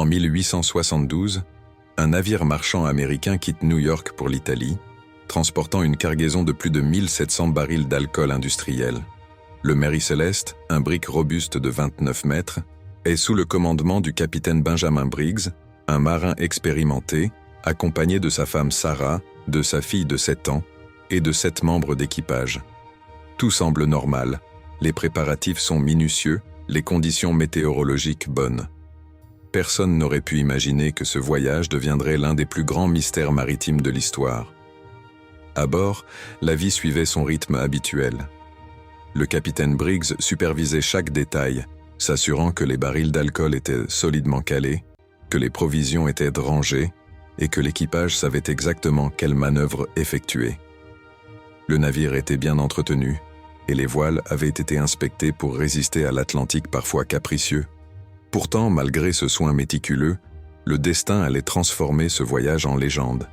En 1872, un navire marchand américain quitte New York pour l'Italie, transportant une cargaison de plus de 1700 barils d'alcool industriel. Le Mary Celeste, un brick robuste de 29 mètres, est sous le commandement du capitaine Benjamin Briggs, un marin expérimenté, accompagné de sa femme Sarah, de sa fille de 7 ans et de 7 membres d'équipage. Tout semble normal, les préparatifs sont minutieux, les conditions météorologiques bonnes. Personne n'aurait pu imaginer que ce voyage deviendrait l'un des plus grands mystères maritimes de l'histoire. À bord, la vie suivait son rythme habituel. Le capitaine Briggs supervisait chaque détail, s'assurant que les barils d'alcool étaient solidement calés, que les provisions étaient rangées et que l'équipage savait exactement quelle manœuvre effectuer. Le navire était bien entretenu et les voiles avaient été inspectées pour résister à l'Atlantique parfois capricieux. Pourtant, malgré ce soin méticuleux, le destin allait transformer ce voyage en légende.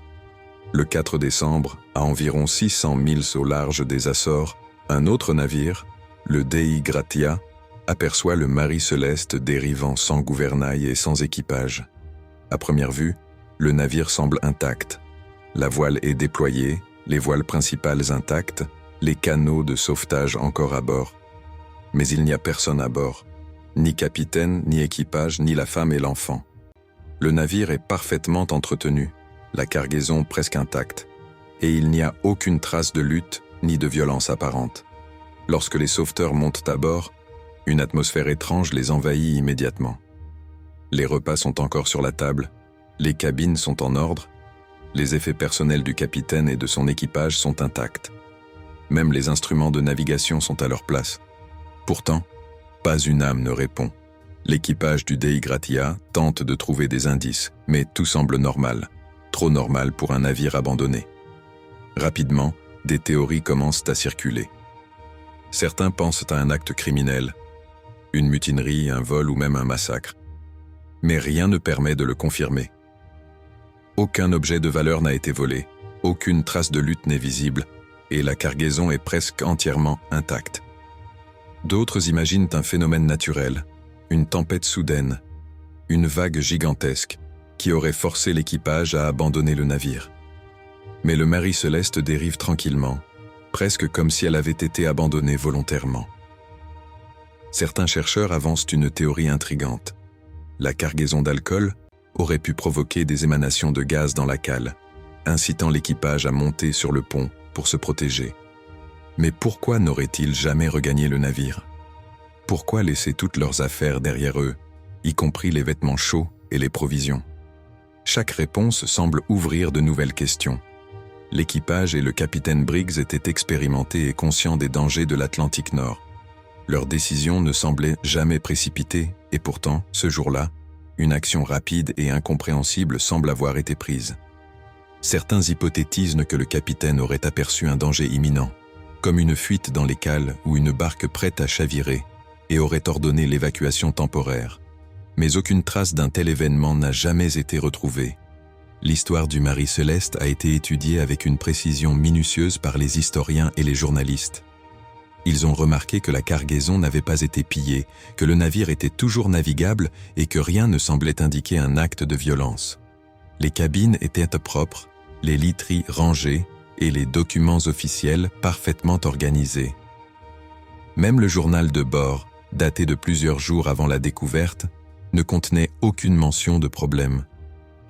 Le 4 décembre, à environ 600 milles au large des Açores, un autre navire, le Dei Gratia, aperçoit le Mary Celeste dérivant sans gouvernail et sans équipage. À première vue, le navire semble intact. La voile est déployée, les voiles principales intactes, les canots de sauvetage encore à bord. Mais il n'y a personne à bord, ni capitaine, ni équipage, ni la femme et l'enfant. Le navire est parfaitement entretenu, la cargaison presque intacte, et il n'y a aucune trace de lutte ni de violence apparente. Lorsque les sauveteurs montent à bord, une atmosphère étrange les envahit immédiatement. Les repas sont encore sur la table, les cabines sont en ordre, les effets personnels du capitaine et de son équipage sont intacts. Même les instruments de navigation sont à leur place. Pourtant, pas une âme ne répond. L'équipage du Dei Gratia tente de trouver des indices, mais tout semble normal, trop normal pour un navire abandonné. Rapidement, des théories commencent à circuler. Certains pensent à un acte criminel, une mutinerie, un vol ou même un massacre. Mais rien ne permet de le confirmer. Aucun objet de valeur n'a été volé, aucune trace de lutte n'est visible, et la cargaison est presque entièrement intacte. D'autres imaginent un phénomène naturel, une tempête soudaine, une vague gigantesque, qui aurait forcé l'équipage à abandonner le navire. Mais le Mary Celeste dérive tranquillement, presque comme si elle avait été abandonnée volontairement. Certains chercheurs avancent une théorie intrigante. La cargaison d'alcool aurait pu provoquer des émanations de gaz dans la cale, incitant l'équipage à monter sur le pont pour se protéger. Mais pourquoi n'auraient-ils jamais regagné le navire? Pourquoi laisser toutes leurs affaires derrière eux, y compris les vêtements chauds et les provisions? Chaque réponse semble ouvrir de nouvelles questions. L'équipage et le capitaine Briggs étaient expérimentés et conscients des dangers de l'Atlantique Nord. Leur décision ne semblait jamais précipitée, et pourtant, ce jour-là, une action rapide et incompréhensible semble avoir été prise. Certains hypothétisent que le capitaine aurait aperçu un danger imminent, comme une fuite dans les cales ou une barque prête à chavirer, et aurait ordonné l'évacuation temporaire. Mais aucune trace d'un tel événement n'a jamais été retrouvée. L'histoire du Mary Celeste a été étudiée avec une précision minutieuse par les historiens et les journalistes. Ils ont remarqué que la cargaison n'avait pas été pillée, que le navire était toujours navigable et que rien ne semblait indiquer un acte de violence. Les cabines étaient propres, les literies rangées et les documents officiels parfaitement organisés. Même le journal de bord, daté de plusieurs jours avant la découverte, ne contenait aucune mention de problème.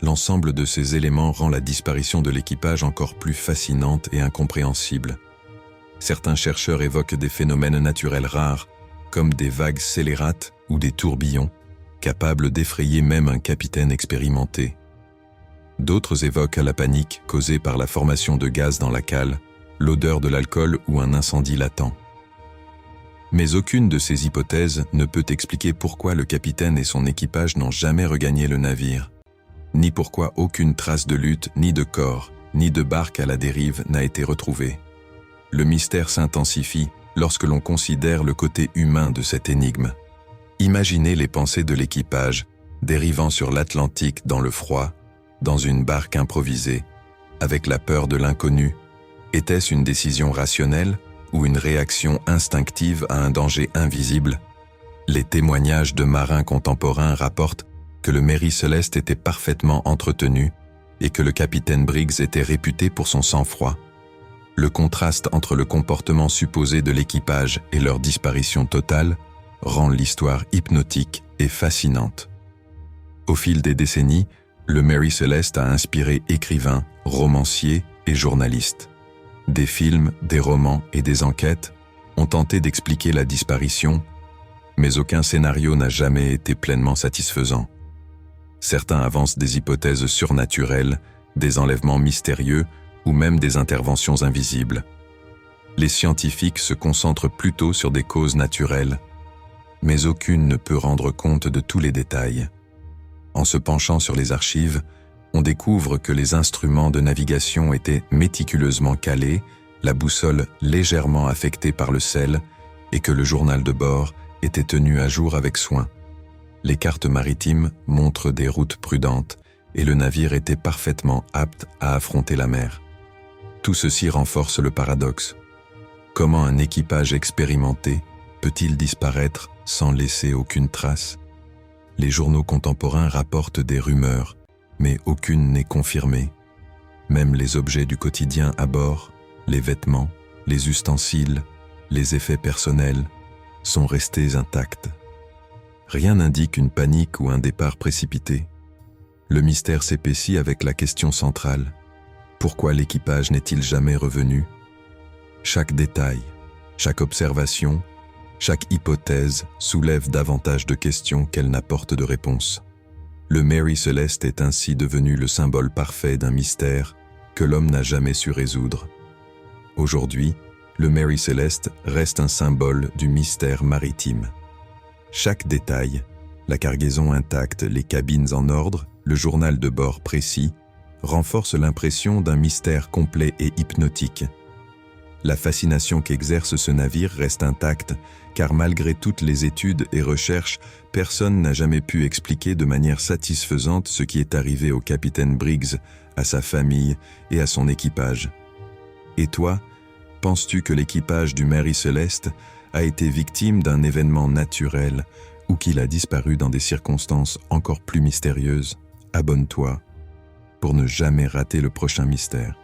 L'ensemble de ces éléments rend la disparition de l'équipage encore plus fascinante et incompréhensible. Certains chercheurs évoquent des phénomènes naturels rares, comme des vagues scélérates ou des tourbillons, capables d'effrayer même un capitaine expérimenté. D'autres évoquent la panique causée par la formation de gaz dans la cale, l'odeur de l'alcool ou un incendie latent. Mais aucune de ces hypothèses ne peut expliquer pourquoi le capitaine et son équipage n'ont jamais regagné le navire, ni pourquoi aucune trace de lutte, ni de corps, ni de barque à la dérive n'a été retrouvée. Le mystère s'intensifie lorsque l'on considère le côté humain de cette énigme. Imaginez les pensées de l'équipage, dérivant sur l'Atlantique dans le froid, dans une barque improvisée, avec la peur de l'inconnu. Était-ce une décision rationnelle ou une réaction instinctive à un danger invisible? Les témoignages de marins contemporains rapportent que le Mary Celeste était parfaitement entretenu et que le capitaine Briggs était réputé pour son sang-froid. Le contraste entre le comportement supposé de l'équipage et leur disparition totale rend l'histoire hypnotique et fascinante. Au fil des décennies, le Mary Celeste a inspiré écrivains, romanciers et journalistes. Des films, des romans et des enquêtes ont tenté d'expliquer la disparition, mais aucun scénario n'a jamais été pleinement satisfaisant. Certains avancent des hypothèses surnaturelles, des enlèvements mystérieux ou même des interventions invisibles. Les scientifiques se concentrent plutôt sur des causes naturelles, mais aucune ne peut rendre compte de tous les détails. En se penchant sur les archives, on découvre que les instruments de navigation étaient méticuleusement calés, la boussole légèrement affectée par le sel et que le journal de bord était tenu à jour avec soin. Les cartes maritimes montrent des routes prudentes et le navire était parfaitement apte à affronter la mer. Tout ceci renforce le paradoxe. Comment un équipage expérimenté peut-il disparaître sans laisser aucune trace? Les journaux contemporains rapportent des rumeurs, mais aucune n'est confirmée. Même les objets du quotidien à bord, les vêtements, les ustensiles, les effets personnels, sont restés intacts. Rien n'indique une panique ou un départ précipité. Le mystère s'épaissit avec la question centrale. Pourquoi l'équipage n'est-il jamais revenu? Chaque détail, chaque observation, chaque hypothèse soulève davantage de questions qu'elle n'apporte de réponses. Le Mary Celeste est ainsi devenu le symbole parfait d'un mystère que l'homme n'a jamais su résoudre. Aujourd'hui, le Mary Celeste reste un symbole du mystère maritime. Chaque détail, la cargaison intacte, les cabines en ordre, le journal de bord précis, renforce l'impression d'un mystère complet et hypnotique. La fascination qu'exerce ce navire reste intacte, car malgré toutes les études et recherches, personne n'a jamais pu expliquer de manière satisfaisante ce qui est arrivé au capitaine Briggs, à sa famille et à son équipage. Et toi, penses-tu que l'équipage du Mary Celeste a été victime d'un événement naturel ou qu'il a disparu dans des circonstances encore plus mystérieuses? Abonne-toi pour ne jamais rater le prochain mystère.